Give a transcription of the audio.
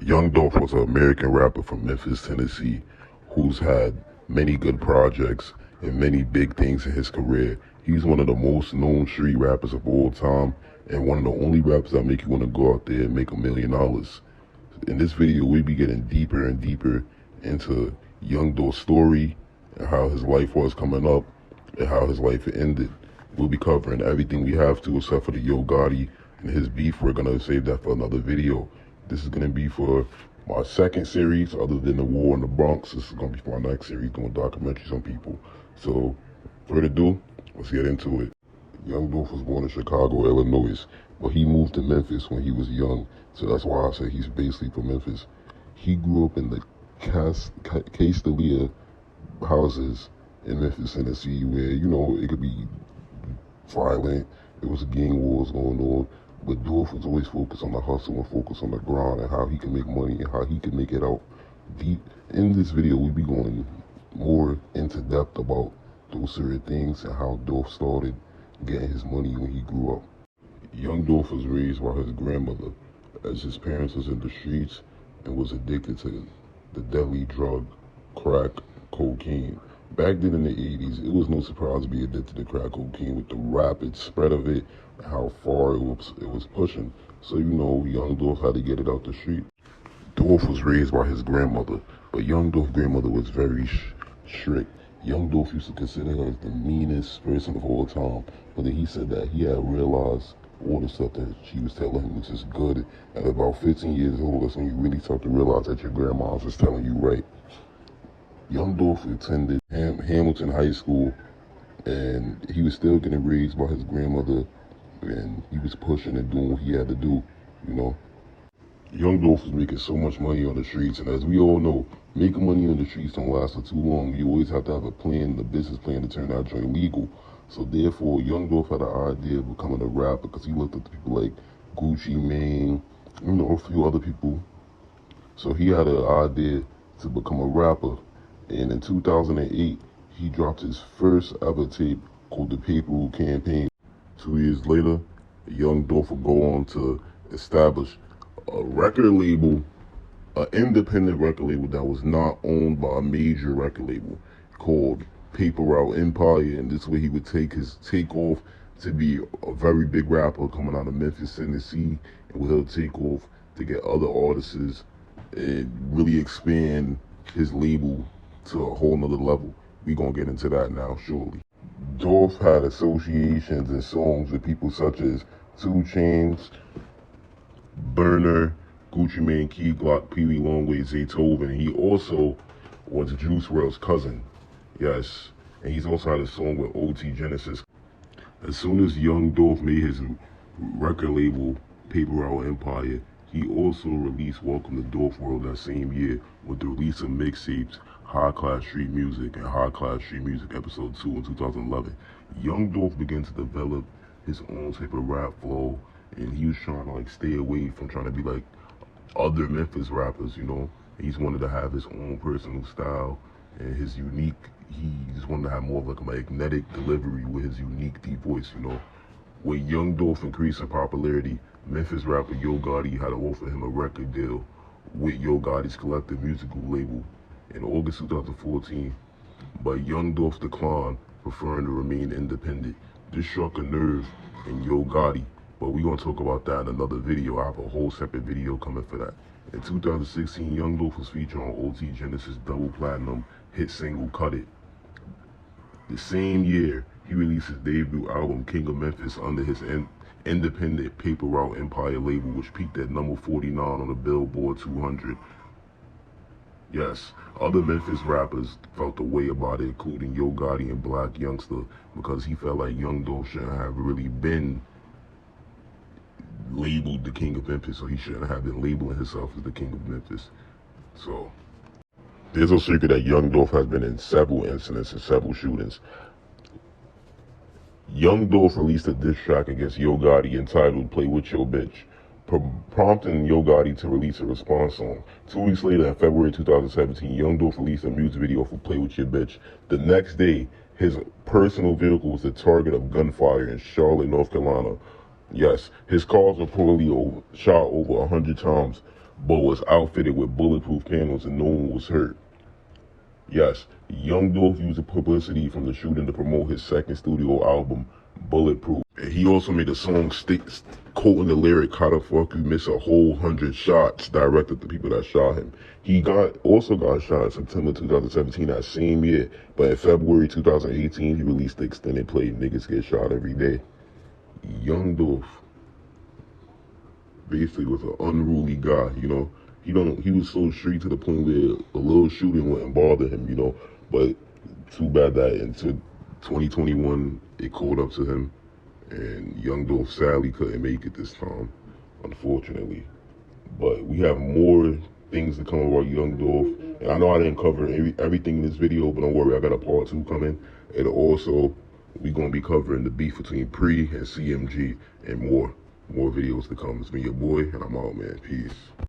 Young Dolph was an American rapper from Memphis, Tennessee, who's had many good projects and many big things in his career. He's one of the most known street rappers of all time and one of the only rappers that make you want to go out there and make $1,000,000. In this video, we be getting deeper and deeper into Young Dolph's story and how his life was coming up and how his life ended. We'll be covering everything we have to except for the Yo Gotti and his beef. We're going to save that for another video. This is going to be for my second series, other than the war in the Bronx. This is going to be for my next series, doing documentaries on people. So, further ado, let's get into it. Young Dolph was born in Chicago, Illinois, but he moved to Memphis when he was young, so that's why I say he's basically from Memphis. He grew up in the Castelia houses in Memphis, Tennessee, where, you know, it could be violent. There was gang wars going on. But Dolph was always focused on the hustle and focused on the grind and how he can make money and how he can make it out deep. In this video, we'll be going more into depth about those certain things and how Dolph started getting his money when he grew up. Young Dolph was raised by his grandmother, as his parents was in the streets and was addicted to the deadly drug, crack cocaine. Back then in the 80s, it was no surprise to be addicted to crack cocaine with the rapid spread of it and how far it was pushing. So, you know, Young Dolph had to get it out the street. Dolph was raised by his grandmother, but Young Dolph's grandmother was very strict. Young Dolph used to consider her as the meanest person of all time, but then he said that he had realized all the stuff that she was telling him was just good. At about 15 years old, that's when you really start to realize that your grandma was telling you right. Young Dolph attended Hamilton High School, and he was still getting raised by his grandmother, and he was pushing and doing what he had to do, you know. Young Dolph was making so much money on the streets, and as we all know, making money on the streets don't last for too long. You always have to have a plan, a business plan to turn that joint legal. So therefore, Young Dolph had an idea of becoming a rapper because he looked at the people like Gucci Mane, you know, a few other people. So he had an idea to become a rapper. And in 2008, he dropped his first ever tape called The Paper Route Campaign. 2 years later, Young Dolph would go on to establish a record label, an independent record label that was not owned by a major record label, called Paper Route Empire. And this way he would take off to be a very big rapper coming out of Memphis, Tennessee, and where he'll take off to get other artists and really expand his label to a whole nother level. We gonna get into that now shortly. Dolph had associations and songs with people such as 2 Chainz, Burner, Gucci Mane, Key Glock, Pee Wee Longway, Zaytoven. He also was Juice WRLD's cousin. Yes, and he's also had a song with OT Genesis. As soon as Young Dolph made his record label, Paper Route Empire, he also released Welcome to Dolph World that same year with the release of mixtapes High Class Street Music and High Class Street Music Episode 2 in 2011. Young Dolph began to develop his own type of rap flow, and he was trying to like stay away from trying to be like other Memphis rappers, you know. He just wanted to have his own personal style and his unique, he just wanted to have more of like a magnetic delivery with his unique deep voice, you know. With Young Dolph increasing popularity, Memphis rapper Yo Gotti had to offer him a record deal with Yo Gotti's collective musical label in August 2014, but Young Dolph declined, preferring to remain independent. This struck a nerve in Yo Gotti, but we're going to talk about that in another video. I have a whole separate video coming for that. In 2016, Young Dolph was featured on OT Genesis' double platinum hit single Cut It. The same year, he released his debut album King of Memphis under his independent Paper Route Empire label, which peaked at number 49 on the Billboard 200. Yes, other Memphis rappers felt the way about it, including Yo Gotti and Black Youngster, because he felt like Young Dolph shouldn't have really been labeled the King of Memphis, so he shouldn't have been labeling himself as the King of Memphis. So, there's no secret that Young Dolph has been in several incidents and several shootings. Young Dolph released a diss track against Yo Gotti entitled Play With Your Bitch, prompting Yo Gotti to release a response song. 2 weeks later, in February 2017, Young Dolph released a music video for Play With Your Bitch. The next day, his personal vehicle was the target of gunfire in Charlotte, North Carolina. Yes, his car was reportedly shot over 100 times but was outfitted with bulletproof panels and no one was hurt. Yes, Young Dolph used the publicity from the shooting to promote his second studio album, Bulletproof. And he also made a song quoting the lyric, "How the fuck you miss a whole 100 shots," directed to people that shot him. He also got shot in September 2017, that same year. But in February 2018, he released the extended play, Niggas Get Shot Every Day. Young Dolph basically was an unruly guy, you know. He was so street to the point where a little shooting wouldn't bother him, you know. But too bad that into 2021 it caught up to him, and Young Dolph sadly couldn't make it this time, unfortunately. But we have more things to come about Young Dolph, and I know I didn't cover everything in this video, but don't worry, I got a part 2 coming, and also we're gonna be covering the beef between Pre and CMG and more videos to come. It's been your boy, and I'm out, man. Peace.